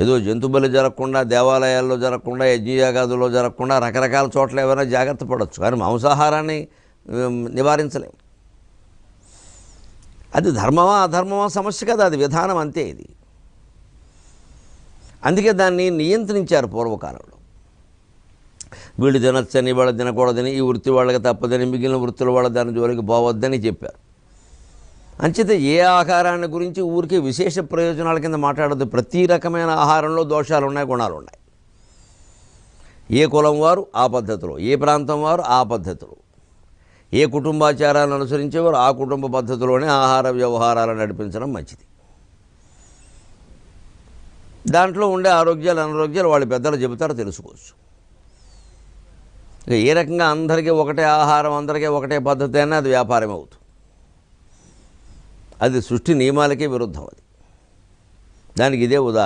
ఏదో జంతు బలి జరగకుండా, దేవాలయాల్లో జరగకుండా, యజ్ఞయాగాదుల్లో జరగకుండా రకరకాల చోట్ల ఏమైనా జాగ్రత్త పడవచ్చు, కానీ మాంసాహారాన్ని నివారించలేం. అది ధర్మమా అధర్మమా సమస్య కదా, అది విధానం అంతే. ఇది అందుకే దాన్ని నియంత్రించారు పూర్వకాలంలో. వీళ్ళు తినచ్చని, వాళ్ళు తినకూడదని, ఈ వృత్తి వాళ్ళకి తప్పదని, మిగిలిన వృత్తుల వాళ్ళ దాని జోలికి పోవద్దని చెప్పారు. అంచేత ఏ ఆహారాన్ని గురించి ఊరికే విశేష ప్రయోజనాల కింద మాట్లాడద్దు. ప్రతి రకమైన ఆహారంలో దోషాలు ఉన్నాయి, గుణాలు ఉన్నాయి. ఏ కులం వారు ఆ పద్ధతిలో, ఏ ప్రాంతం వారు ఆ పద్ధతిలో, ఏ కుటుంబాచారాలను అనుసరించేవారు ఆ కుటుంబ పద్ధతిలోనే ఆహార వ్యవహారాలను నడిపించడం మంచిది. దాంట్లో ఉండే ఆరోగ్యాలు అనారోగ్యాలు వాళ్ళ పెద్దలు చెబుతారో తెలుసుకోవచ్చు. ఇక ఏ రకంగా అందరికీ ఒకటే ఆహారం, అందరికీ ఒకటే పద్ధతి అయినా అది వ్యాపారం అవుతుంది. అది సృష్టి నియమాలకే విరుద్ధం. అది దానికి ఇదే ఉదాహరణ.